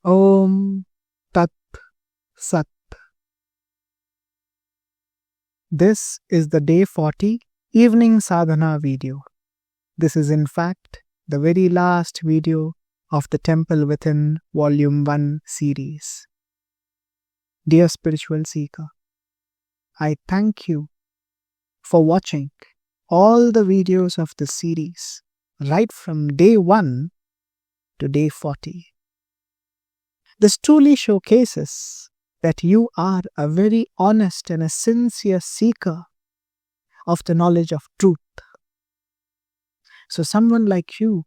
Om Tat Sat. This is the day 40 evening sadhana video. This is in fact the very last video of the Temple Within Volume 1 series. Dear Spiritual Seeker, I thank you for watching all the videos of this series right from day 1 to day 40. This truly showcases that you are a very honest and a sincere seeker of the knowledge of truth. So someone like you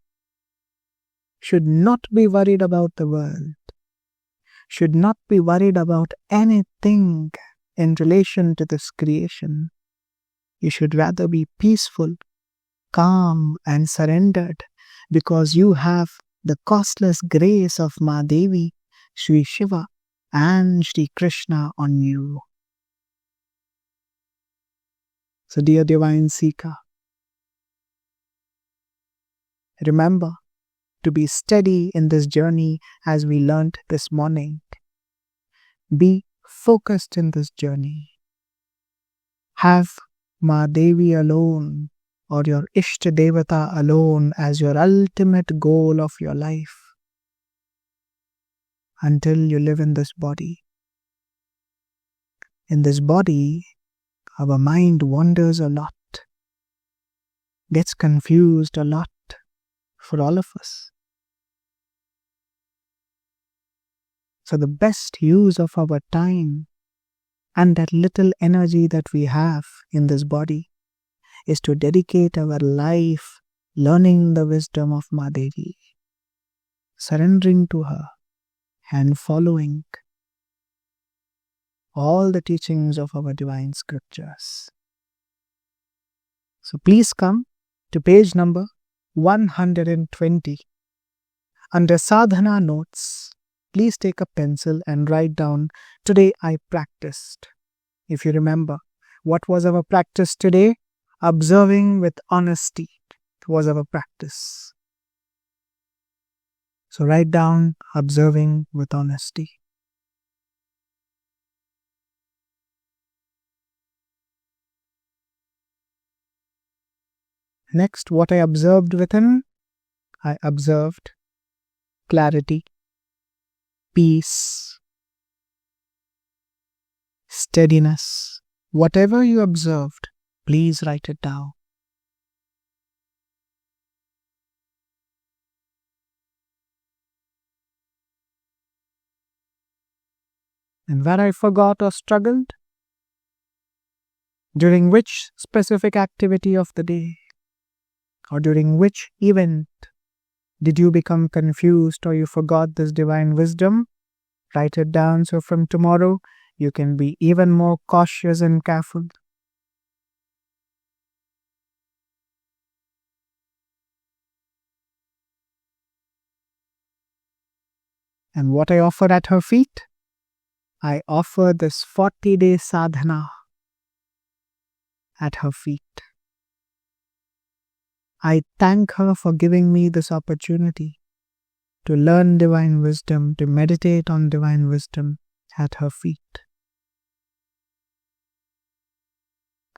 should not be worried about the world, should not be worried about anything in relation to this creation. You should rather be peaceful, calm and surrendered because you have the costless grace of Ma Devi, Sri Shiva and Sri Krishna on you. So dear Divine Seeker, remember to be steady in this journey as we learnt this morning. Be focused in this journey. Have Ma Devi alone or your Ishta Devata alone as your ultimate goal of your life until you live in this body. In this body, our mind wanders a lot, gets confused a lot for all of us. So the best use of our time and that little energy that we have in this body is to dedicate our life learning the wisdom of Ma Devi, surrendering to her and following all the teachings of our divine scriptures. So please come to page number 120. Under sadhana notes, please take a pencil and write down, today I practiced. If you remember, what was our practice today? Observing with honesty was our practice. So write down, observing with honesty. Next, what I observed within, I observed clarity, peace, steadiness. Whatever you observed, please write it down. And where I forgot or struggled, during which specific activity of the day or during which event did you become confused or you forgot this divine wisdom, write it down so from tomorrow you can be even more cautious and careful. And what I offer at her feet? I offer this 40-day sadhana at her feet. I thank her for giving me this opportunity to learn divine wisdom, to meditate on divine wisdom at her feet.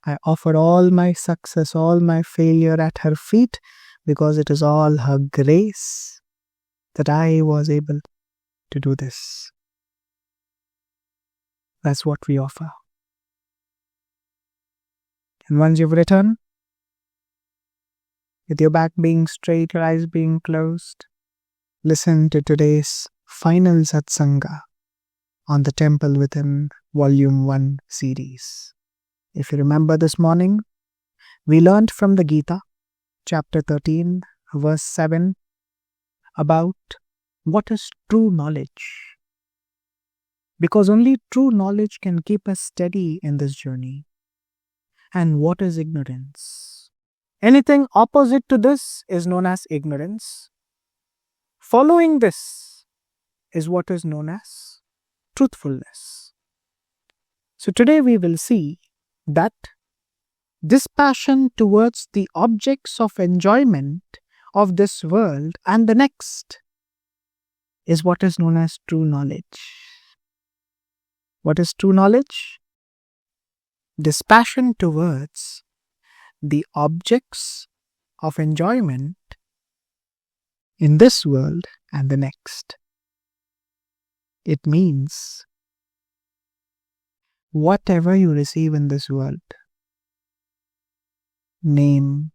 I offer all my success, all my failure at her feet because it is all her grace that I was able to do this. That's what we offer. And once you've written, with your back being straight, your eyes being closed, listen to today's final satsanga on the Temple Within Volume 1 series. If you remember this morning, we learned from the Gita, chapter 13, verse 7, about what is true knowledge. Because only true knowledge can keep us steady in this journey. And what is ignorance? Anything opposite to this is known as ignorance. Following this is what is known as truthfulness. So today we will see that dispassion towards the objects of enjoyment of this world and the next is what is known as true knowledge. What is true knowledge? Dispassion towards the objects of enjoyment in this world and the next. It means whatever you receive in this world, name,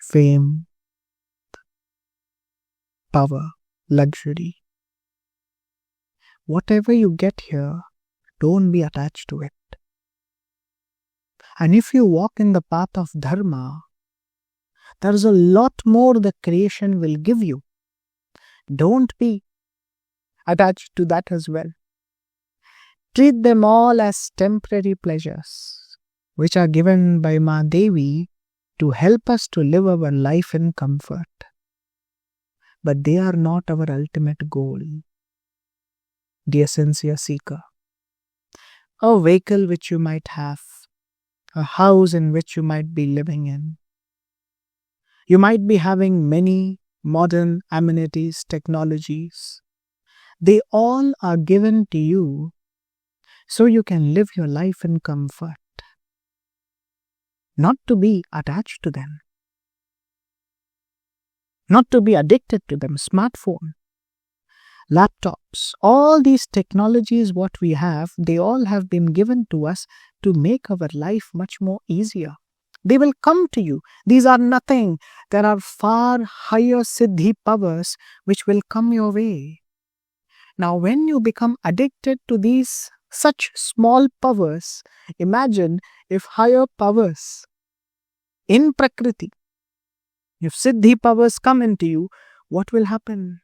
fame, power, luxury, whatever you get here, don't be attached to it. And if you walk in the path of dharma, there is a lot more the creation will give you. Don't be attached to that as well. Treat them all as temporary pleasures, which are given by Ma Devi to help us to live our life in comfort. But they are not our ultimate goal. Dear sincere seeker, a vehicle which you might have, a house in which you might be living in, you might be having many modern amenities, technologies. They all are given to you so you can live your life in comfort, not to be attached to them, not to be addicted to them. Smartphone, laptops, all these technologies what we have, they all have been given to us to make our life much more easier. They will come to you. These are nothing. There are far higher siddhi powers which will come your way. Now when you become addicted to these such small powers, imagine if higher powers in Prakriti, if siddhi powers come into you, what will happen?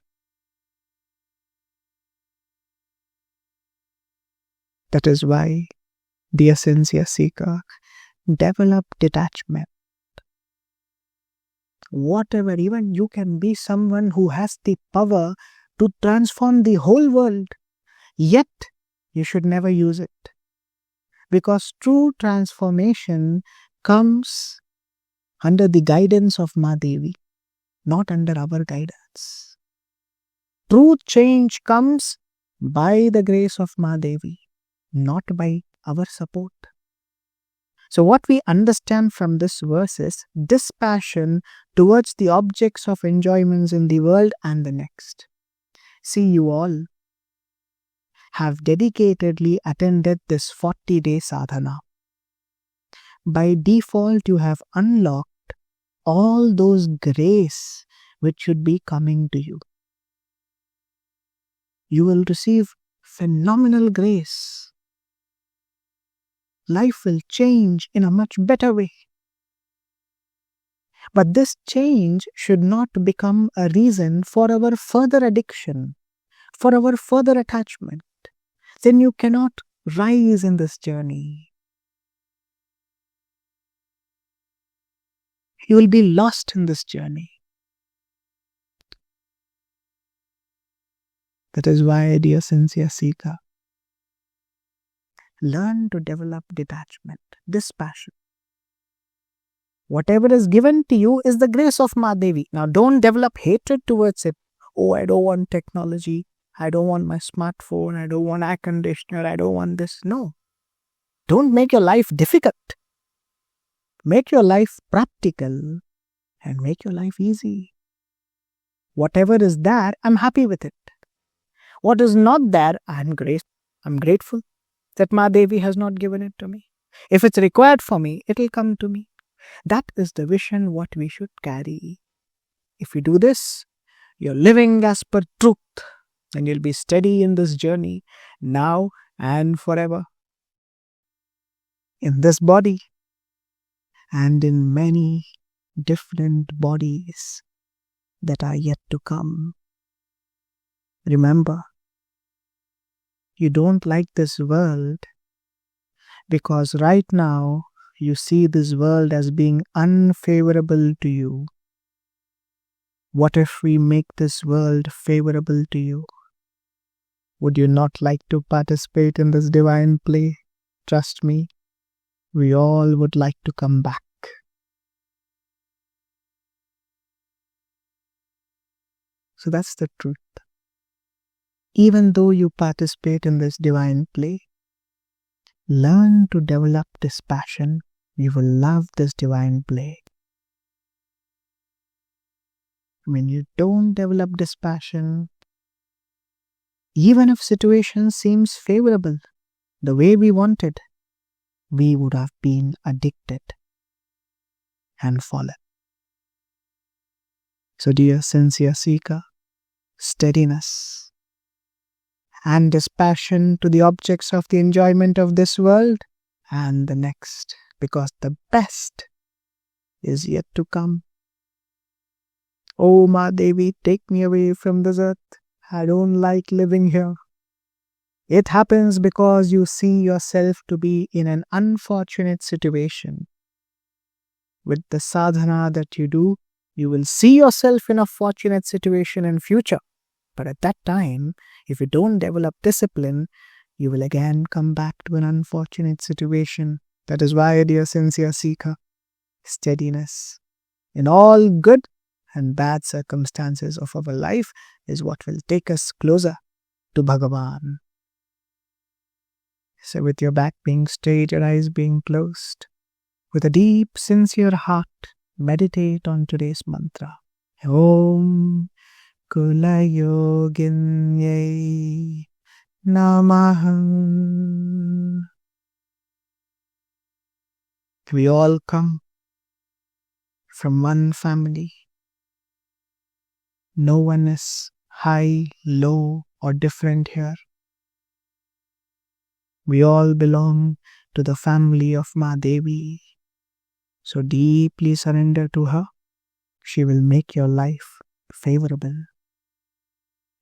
That is why, dear sincere seeker, develop detachment. Whatever, even you can be someone who has the power to transform the whole world, yet you should never use it. Because true transformation comes under the guidance of Ma Devi, not under our guidance. True change comes by the grace of Ma Devi, not by our support. So what we understand from this verse is dispassion towards the objects of enjoyments in the world and the next. See, you all have dedicatedly attended this 40-day sadhana. By default, you have unlocked all those grace which should be coming to you. You will receive phenomenal grace. Life will change in a much better way. But this change should not become a reason for our further addiction, for our further attachment. Then you cannot rise in this journey. You will be lost in this journey. That is why, dear sincere seeker, learn to develop detachment, dispassion. Whatever is given to you is the grace of Ma Devi. Now don't develop hatred towards it. Oh, I don't want technology. I don't want my smartphone. I don't want air conditioner. I don't want this. No. Don't make your life difficult. Make your life practical and make your life easy. Whatever is there, I'm happy with it. What is not there, I'm grateful that Ma Devi has not given it to me. If it's required for me, it will come to me. That is the vision what we should carry. If you do this, you're living as per truth, and you'll be steady in this journey now and forever. In this body and in many different bodies that are yet to come. Remember, you don't like this world because right now you see this world as being unfavorable to you. What if we make this world favorable to you? Would you not like to participate in this divine play? Trust me, we all would like to come back. So that's the truth. Even though you participate in this divine play, learn to develop this passion. You will love this divine play. When you don't develop this passion, even if situation seems favorable, the way we wanted, we would have been addicted and fallen. So dear sincere seeker, steadiness and this passion to the objects of the enjoyment of this world and the next, because the best is yet to come. Oh Ma Devi, take me away from this earth. I don't like living here. It happens because you see yourself to be in an unfortunate situation. With the sadhana that you do, you will see yourself in a fortunate situation in future. But at that time, if you don't develop discipline, you will again come back to an unfortunate situation. That is why, dear sincere seeker, steadiness in all good and bad circumstances of our life is what will take us closer to Bhagavan. So with your back being straight, your eyes being closed, with a deep, sincere heart, meditate on today's mantra. Om Kulayoginyai Namaha. We all come from one family. No one is high, low, or different here. We all belong to the family of Ma Devi. So deeply surrender to her. She will make your life favorable.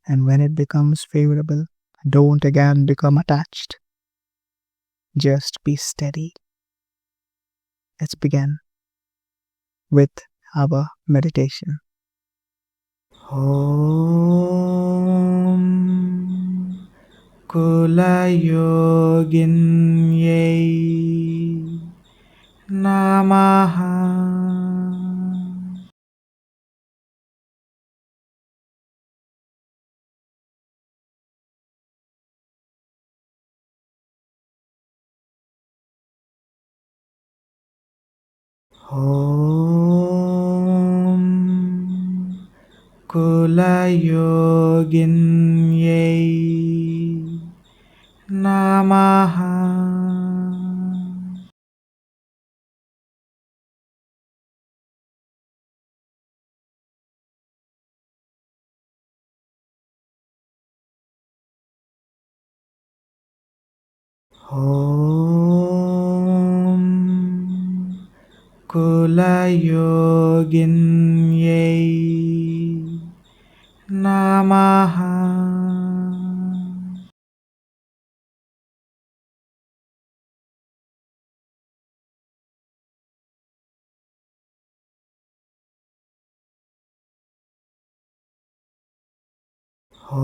And when it becomes favorable, don't again become attached. Just be steady. Let's begin with our meditation. Om Kulayoginyai Namaha. Om Kulayoginyai Namaha. Om Kulayoginyai Namaha. Om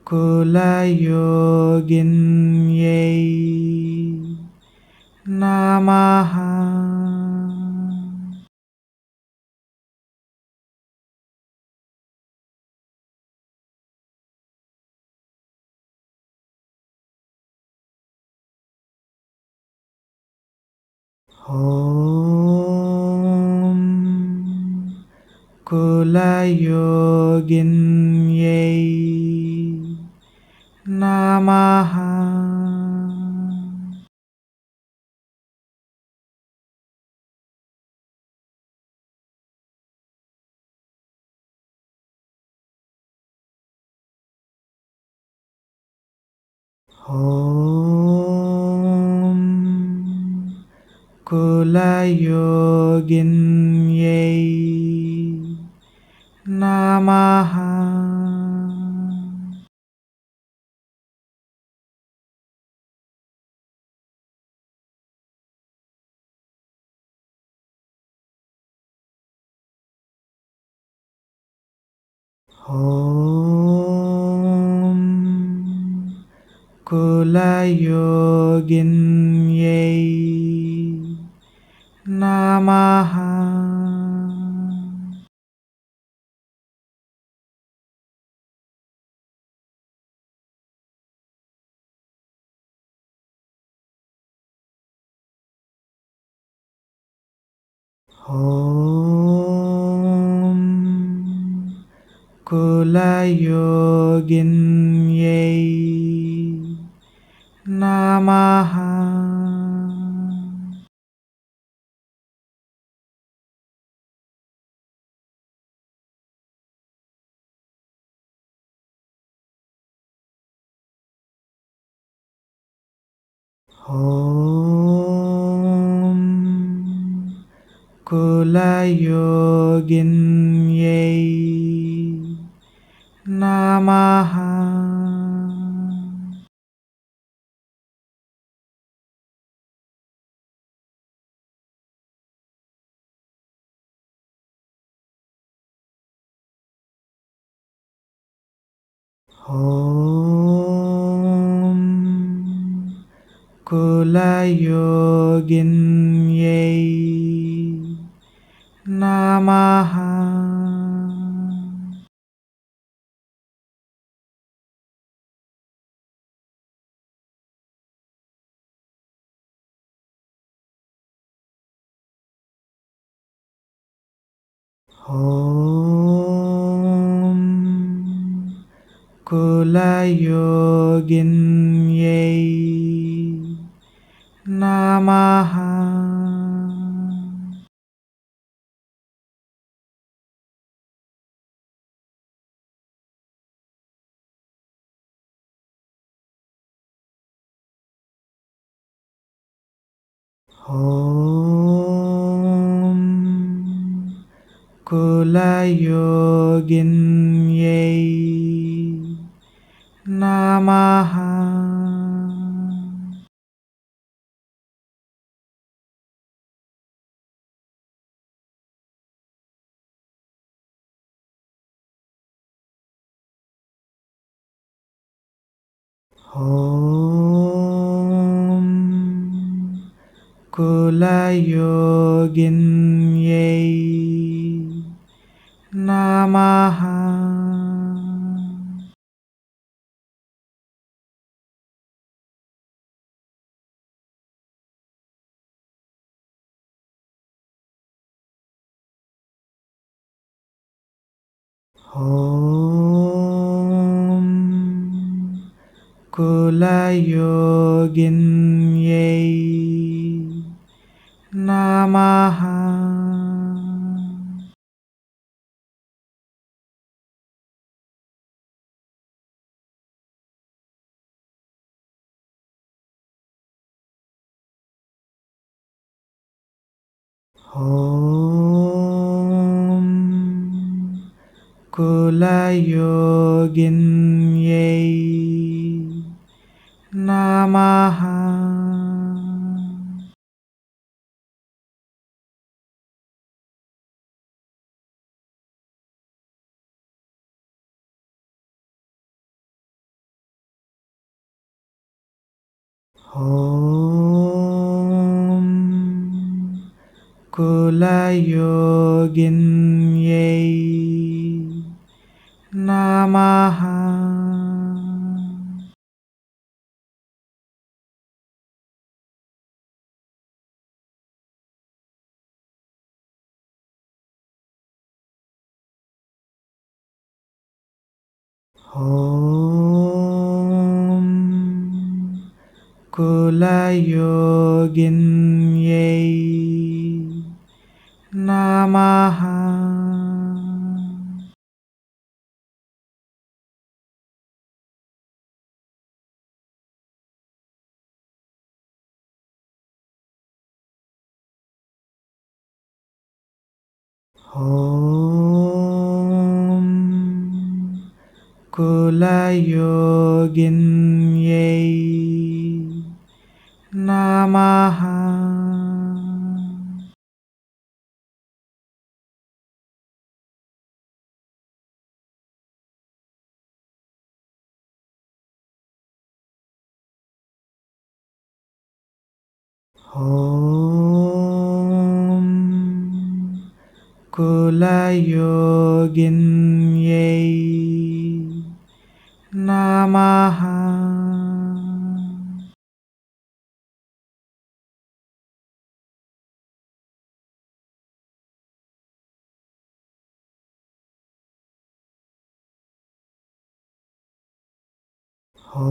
Kulayoginyai Namaha. Om Kulayoginyai Namaha. Om Kulayoginyai Namaha. Om Kulayoginyai Namaha. ॐ कुलयोगिन्यै नमः। ॐ कुलयोगिन्यै नमः। ॐ कुलयोगिन्यै नमः। ॐ कुलयोगिन्यै नमः। ॐ कुलयोगिन्यै नमः। ॐ कुलयोगिन्यै नमः। ॐ कुलयोगिन्यै नमः। ॐ कुलयोगिन्यै नमः। ॐ कुलयोगिन्यै नमः। ॐ कुलयोगिन्यै नमः। ॐ कुलयोगिन्यै नमः। ॐ कुलयोगिन्यै नमः। ॐ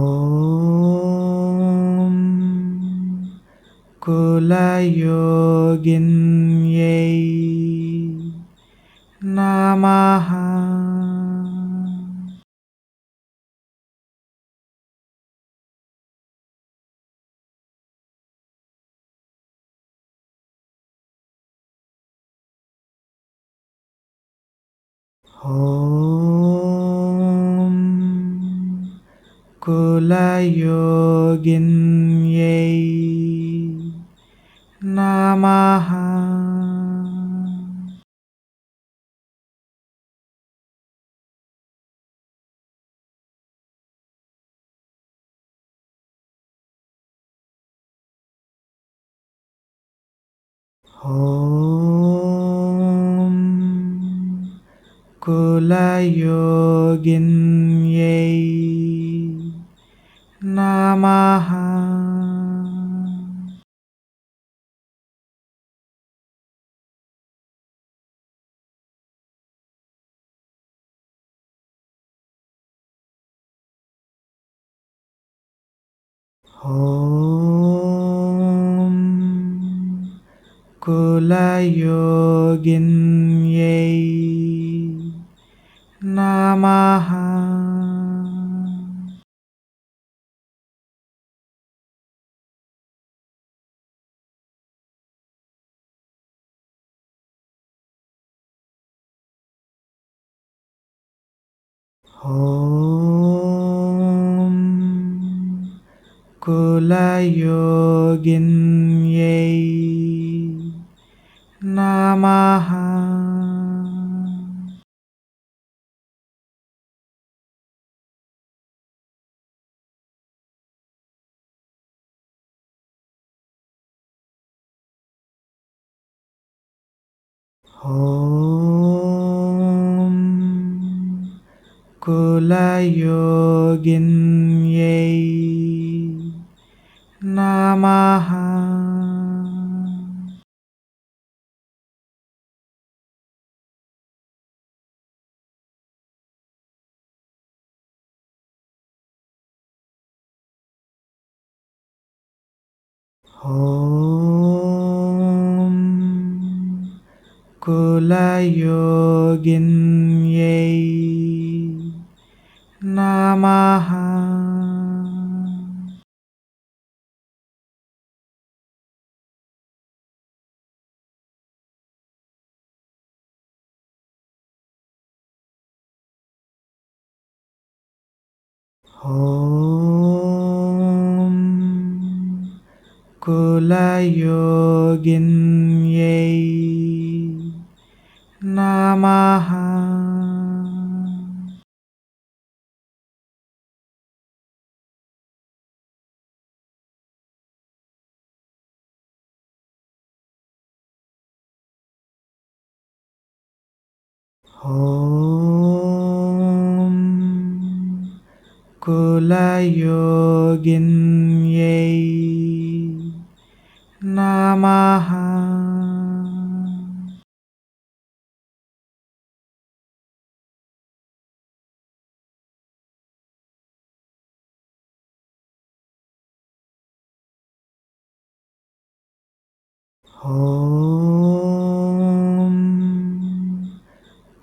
कुलयोगिन्यै नमः। ॐ कुलयोगिन्यै नमः। ॐ कुलयोगिन्यै नमः। ॐ कुलयोगिन्यै नमः। ॐ कुलयोगिन्यै नमः। ॐ कुलयोगिन्यै नमः। ॐ कुलयोगिन्यै नमः। ॐ कुलयोगिन्यै नमः। ॐ कुलयोगिन्यै नमः। ॐ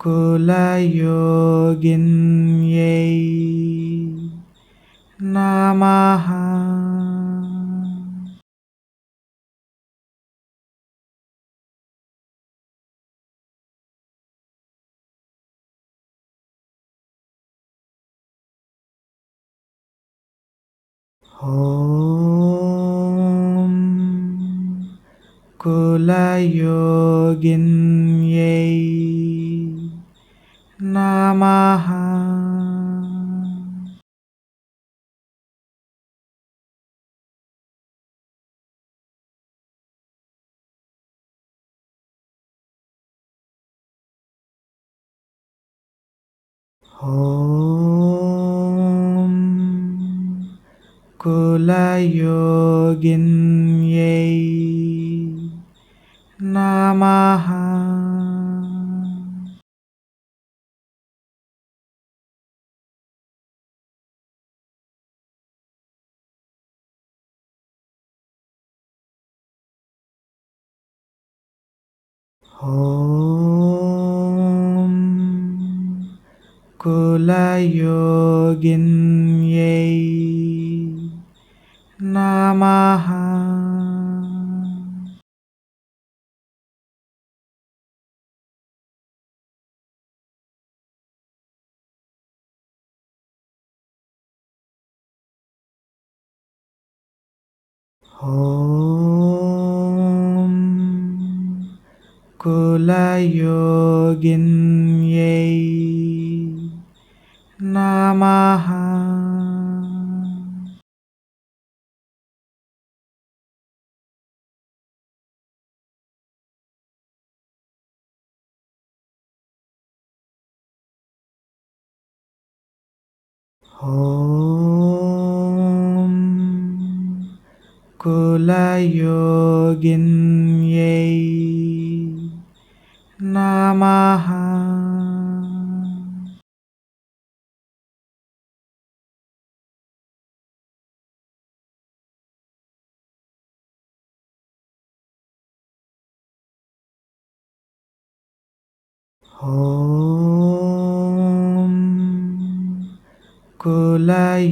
कुलयोगिन्यै नमः। ॐ कुलयोगिन्यै नमः। ॐ कुलयोगिन्यै नमः। ॐ कुलयोगिन्यै नमः। ॐ कुलयोगिन्यै नमः। ॐ कुलयोगिन्यै नमः। ॐ कुलयोगिन्यै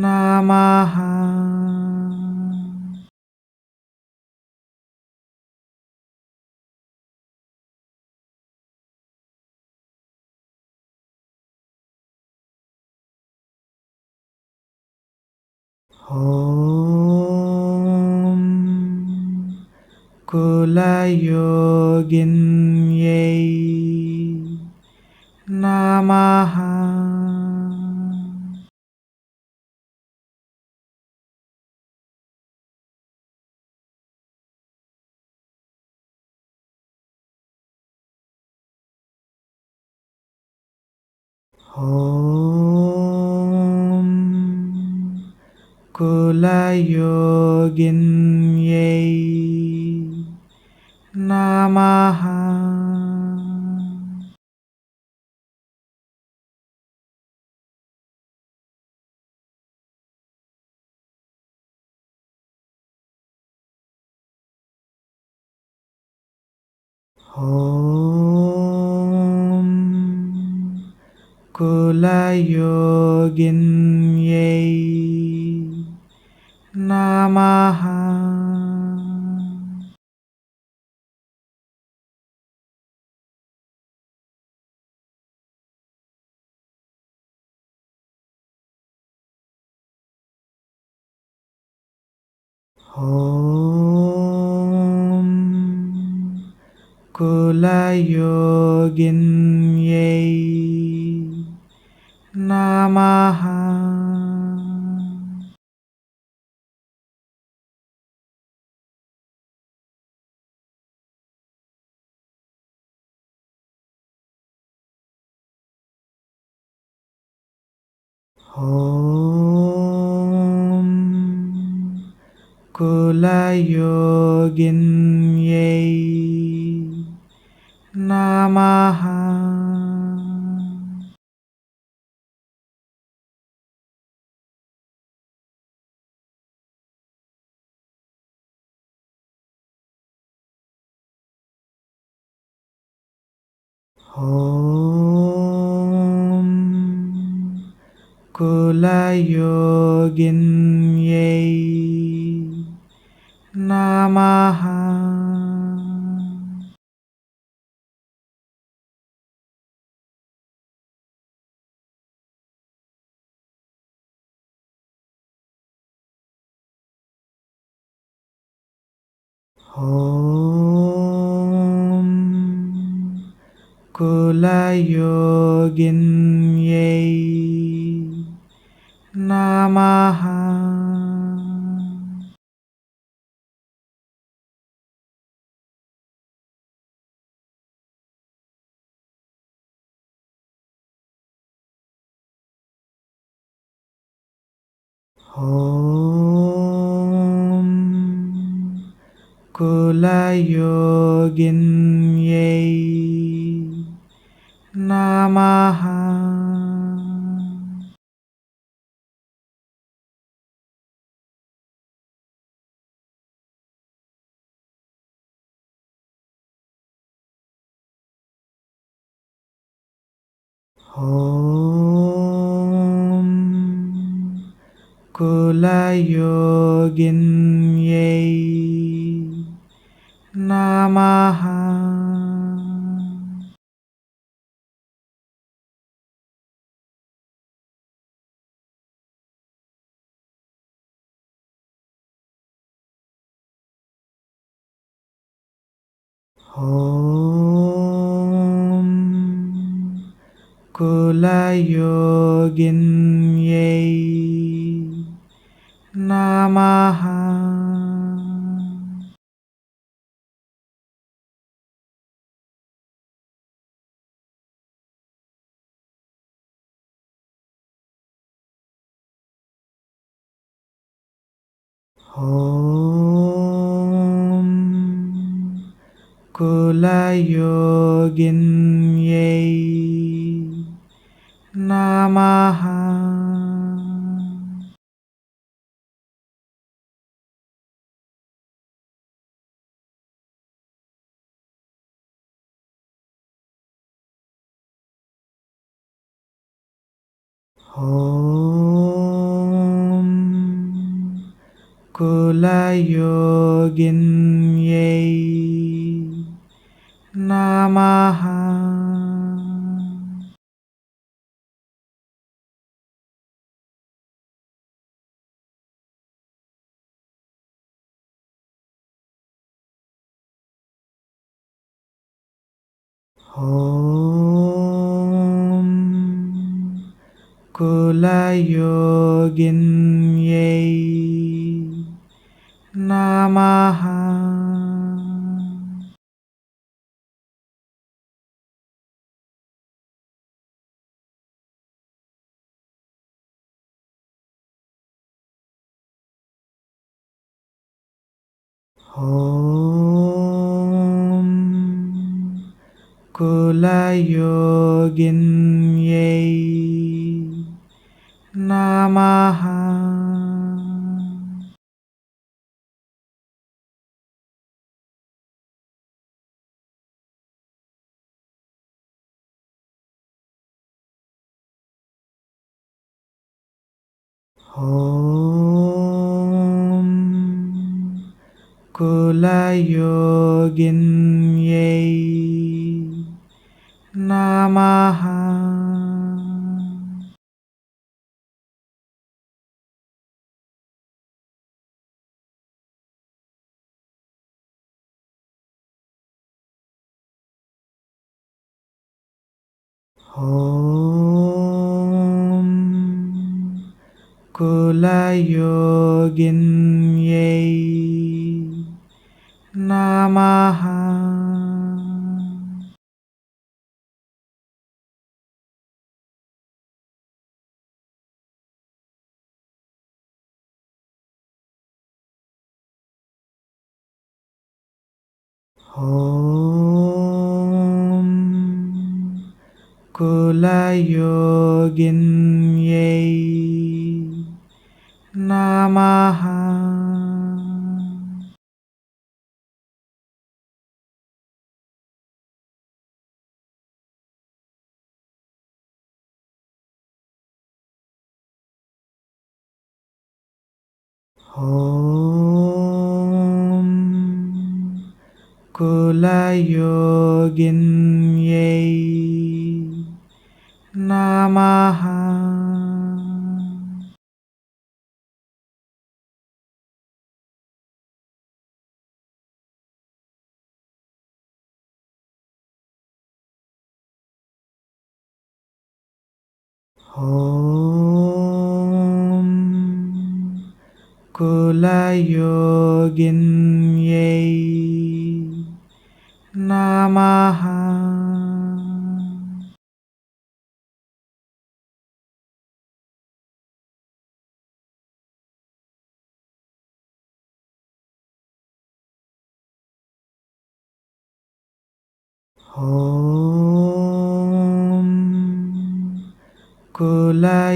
नमः। ॐ कुलयोगिन्यै नमः। ॐ कुलयोगिन्यै नमः। ॐ कुलयोगिन्यै नमः। ॐ कुलयोगिन्यै नमः। ॐ कुलयोगिन्यै नमः। ॐ कुलयोगिन्यै नमः। ॐ कुलयोगिन्यै नमः। ॐ कुलयोगिन्यै नमः। ॐ कुलयोगिन्यै नमः। ॐ कुलयोगिन्यै नमः। ॐ कुलयोगिन्यै नमः। ॐ कुलयोगिन्यै नमः। ॐ कुलयोगिन्यै नमः। ॐ कुलयोगिन्यै नमः। ॐ कुलयोगिन्यै नमः। ॐ कुलयोगिन्यै नमः। ॐ कुलयोगिन्यै नमः। ॐ कुलयोगिन्यै नमः। ॐ कुलयोगिन्यै नमः। ॐ कुलयोगिन्यै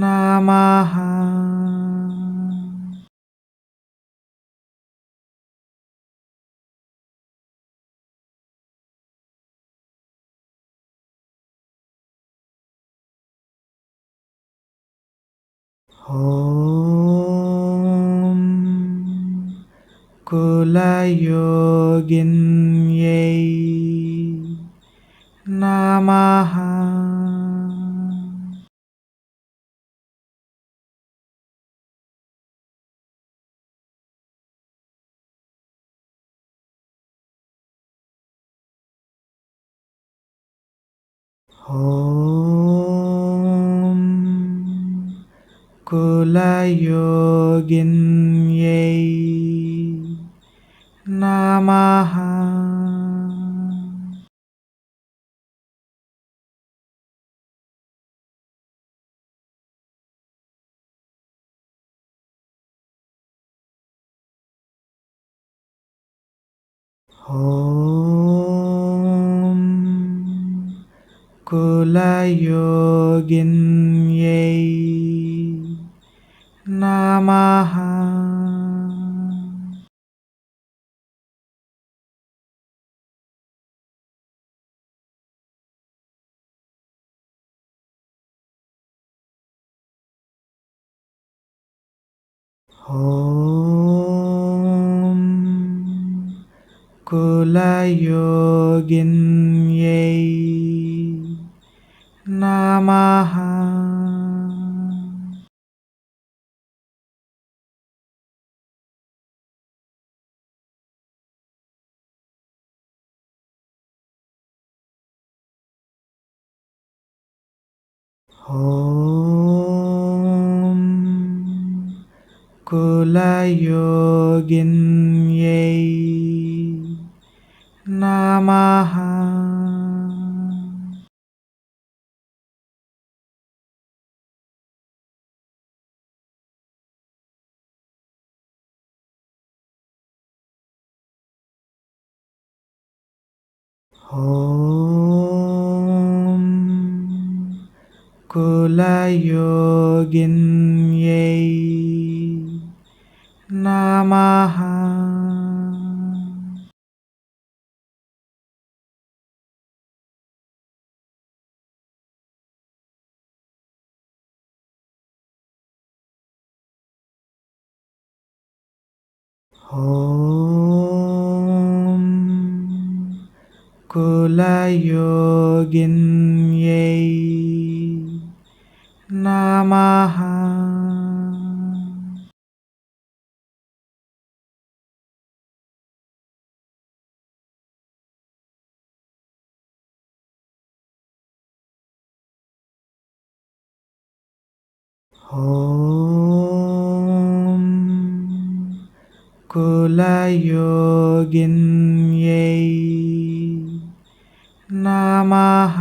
नमः। ॐ कुलयोगिन्यै नमः। ॐ कुलयोगिन्यै नमः। ॐ कुलयोगिन्यै नमः। ॐ कुलयोगिन्यै नमः। ॐ कुलयोगिन्यै नमः। ॐ कुलयोगिन्यै नमः। ॐ कुलयोगिन्यै नमः। ॐ कुलयोगिन्यै नमः।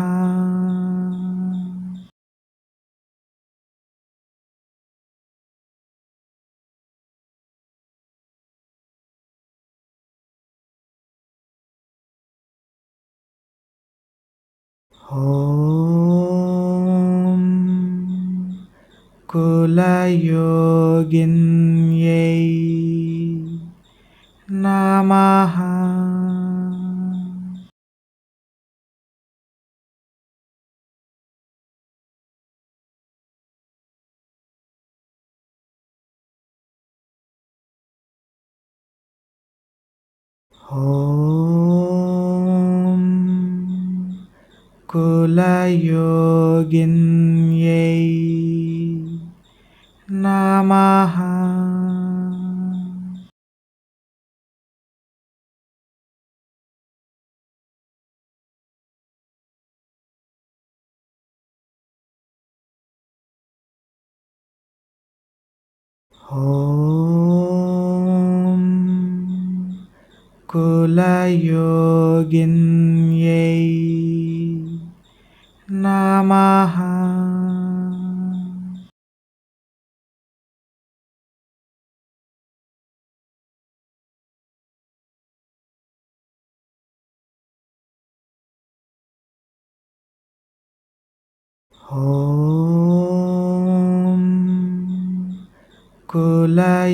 ॐ कुलयोगिन्यै नमः। ॐ कुलयोगिन्यै नमः। ॐ कुलयोगिन्यै नमः। ॐ कुलयोगिन्यै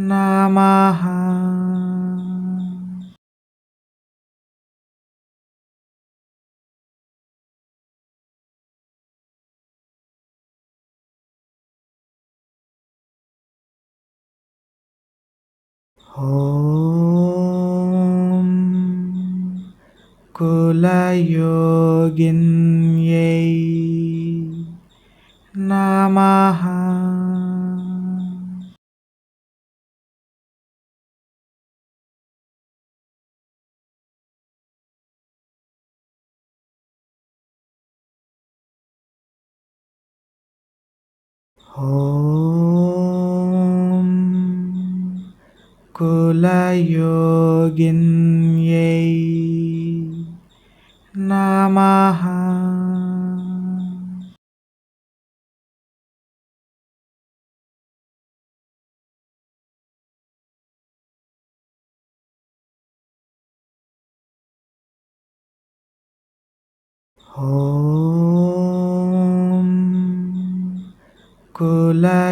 नमः। ॐ कुलयोगिन्यै नमः। ॐ कुलयोगिन्यै नमः। ॐ कुलयोगिन्यै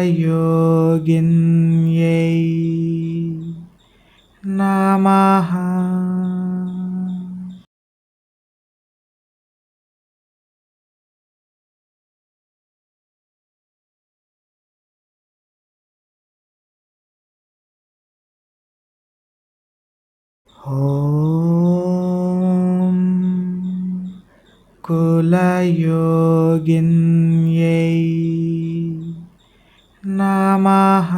नमः। ॐ कुलयोगिन्यै नमः।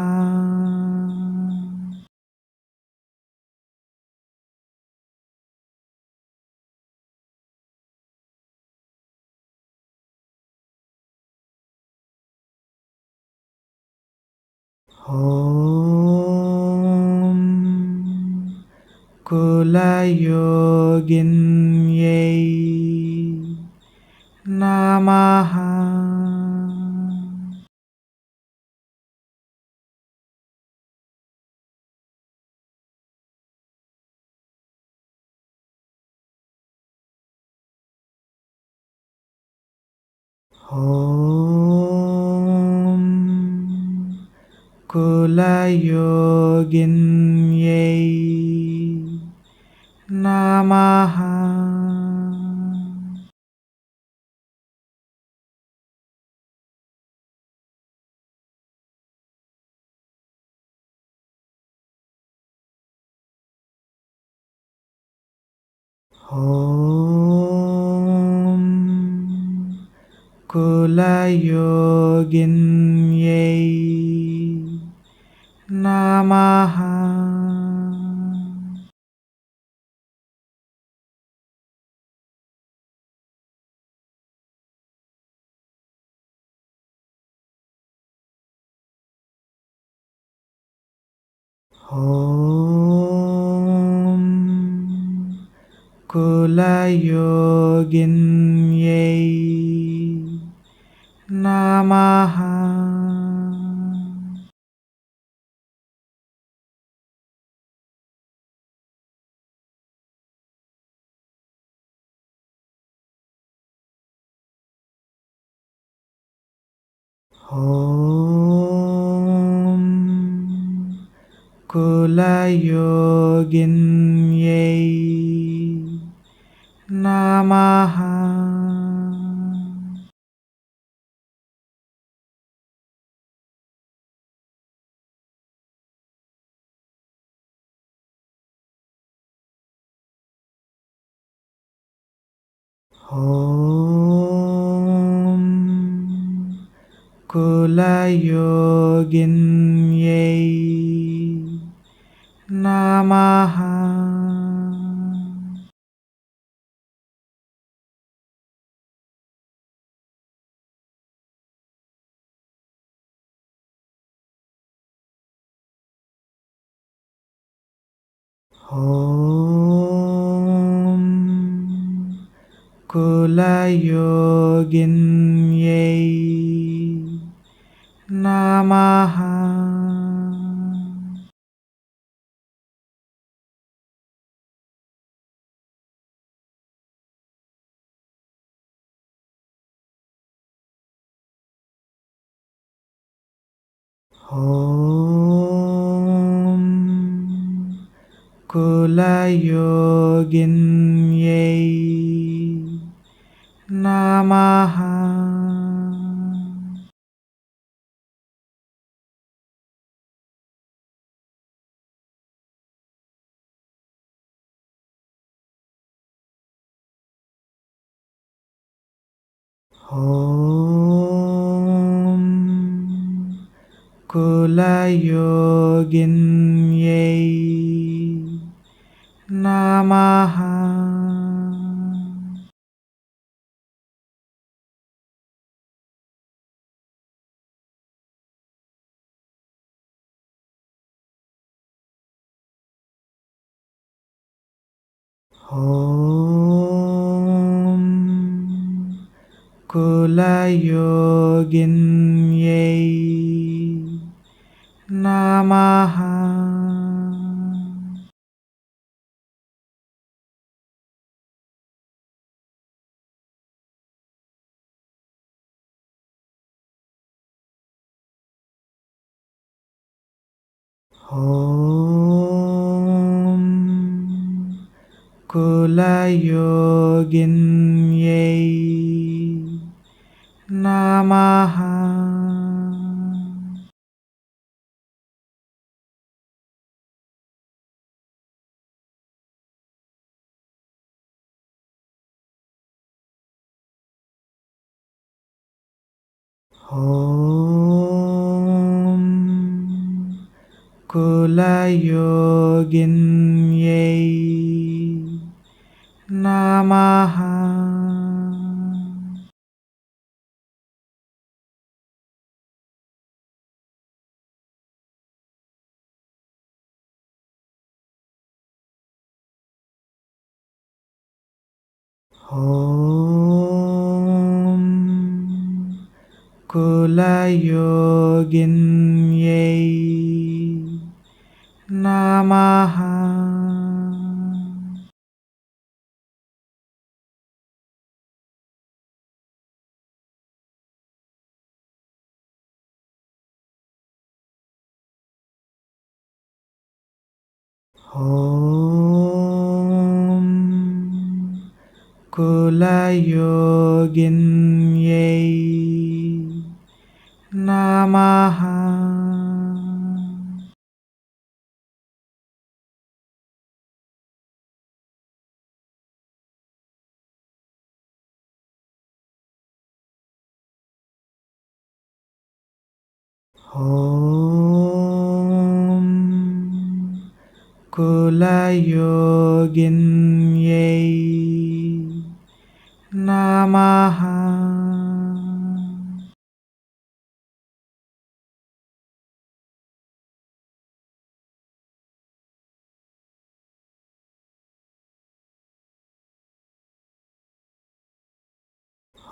ॐ कुलयोगिन्यै नमः। ॐ कुलयोगिन्यै नमः। ॐ कुलयोगिन्यै नमः। ॐ कुलयोगिन्यै नमः। ॐ कुलयोगिन्यै नमः। ॐ कुलयोगिन्यै नमः। ॐ कुलयोगिन्यै नमः। ॐ कुलयोगिन्यै नमः। ॐ कुलयोगिन्यै नमः। ॐ कुलयोगिन्यै नमः। ॐ कुलयोगिन्यै नमः। ॐ कुलयोगिन्यै नमः। ॐ कुलयोगिन्यै नमः। ॐ कुलयोगिन्यै नमः। ॐ कुलयोगिन्यै नमः।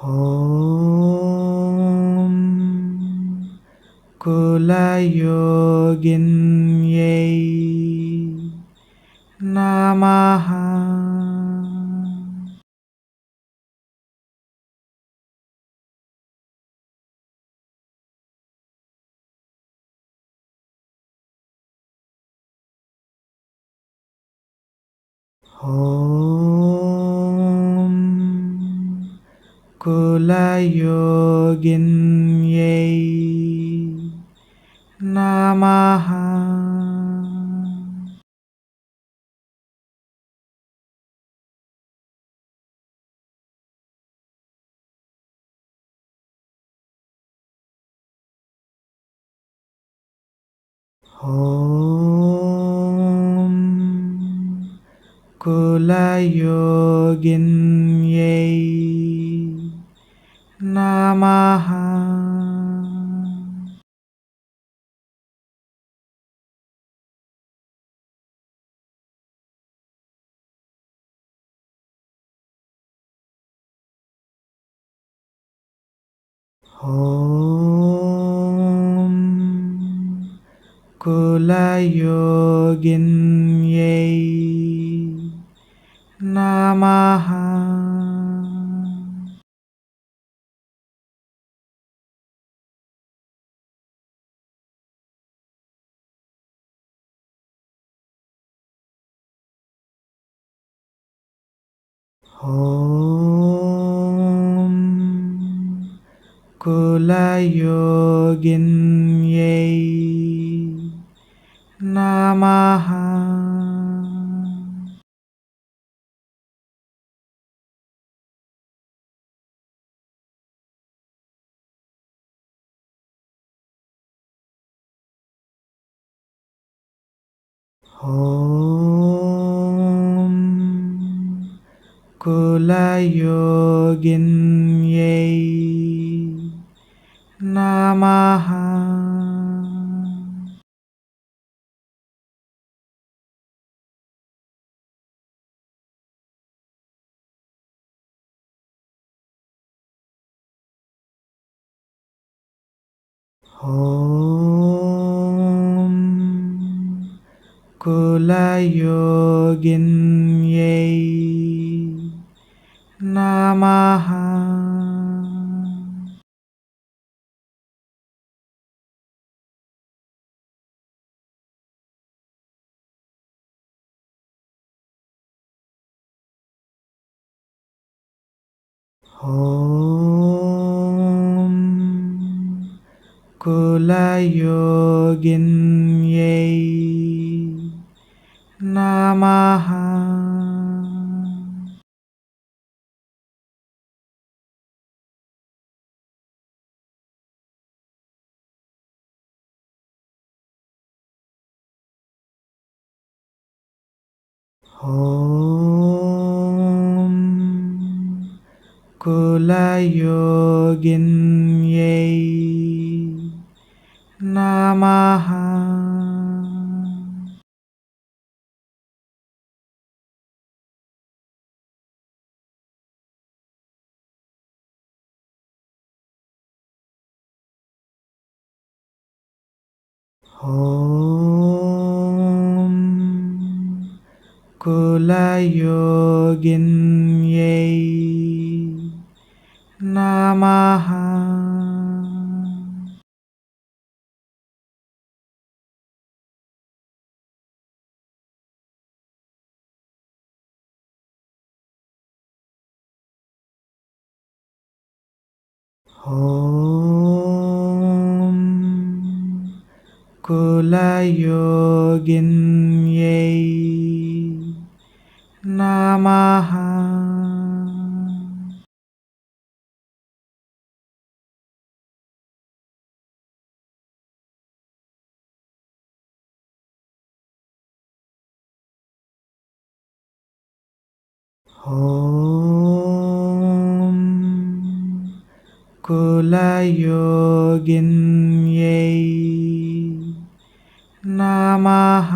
ॐ कुलयोगिन्यै नमः। ॐ कुलयोगिन्यै नमः। ॐ कुलयोगिन्यै नमः। ॐ कुलयोगिन्यै नमः। ॐ कुलयोगिन्यै नमः। ॐ कुलयोगिन्यै नमः। ॐ कुलयोगिन्यै नमः। ॐ कुलयोगिन्यै नमः। ॐ कुलयोगिन्यै नमः। ॐ कुलयोगिन्यै नमः। ॐ कुलयोगिन्यै नमः। ॐ कुलयोगिन्यै नमः।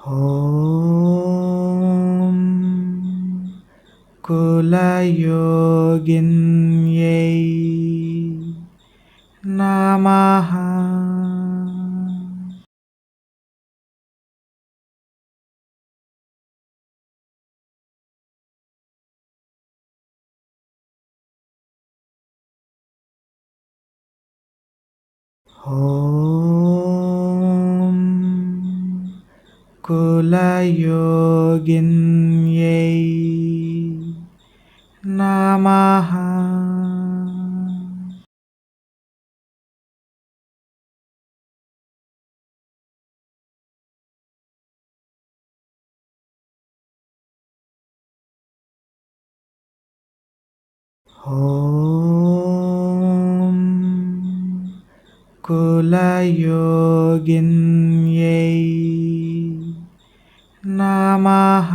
ॐ कुलयोगिन्यै नमः। ॐ कुलयोगिन्यै नमः। ॐ कुलयोगिन्यै नमः।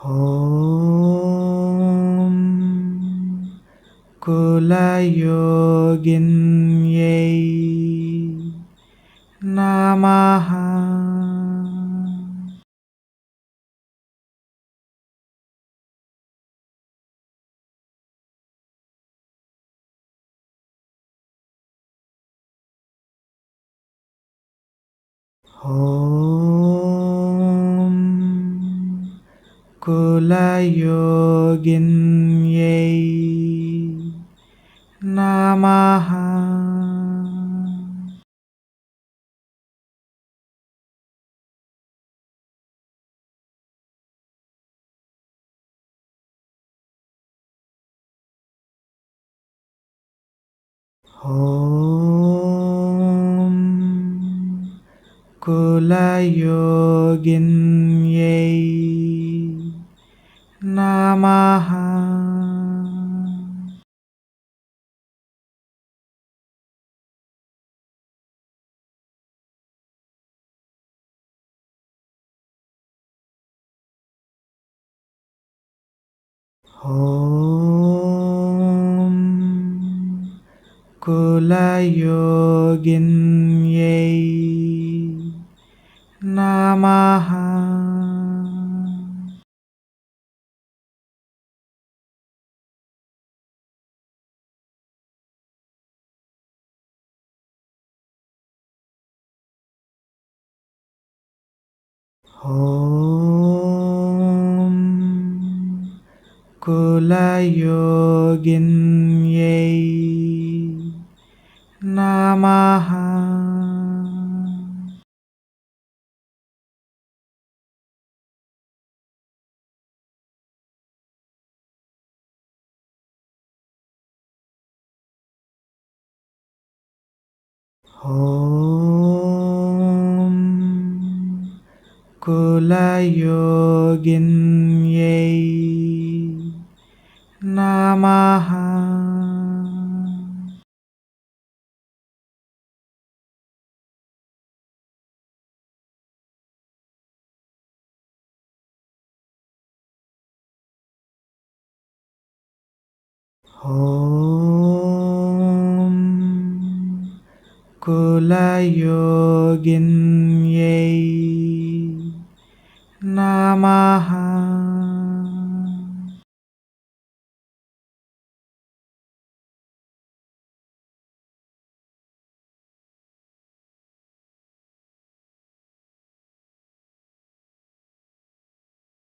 ॐ कुलयोगिन्यै नमः। ॐ कुलयोगिन्यै नमः। ॐ कुलयोगिन्यै नमः। ॐ कुलयोगिन्यै नमः। ॐ कुलयोगिन्यै नमः। ॐ कुलयोगिन्यै नमः। ॐ कुलयोगिन्यै नमः।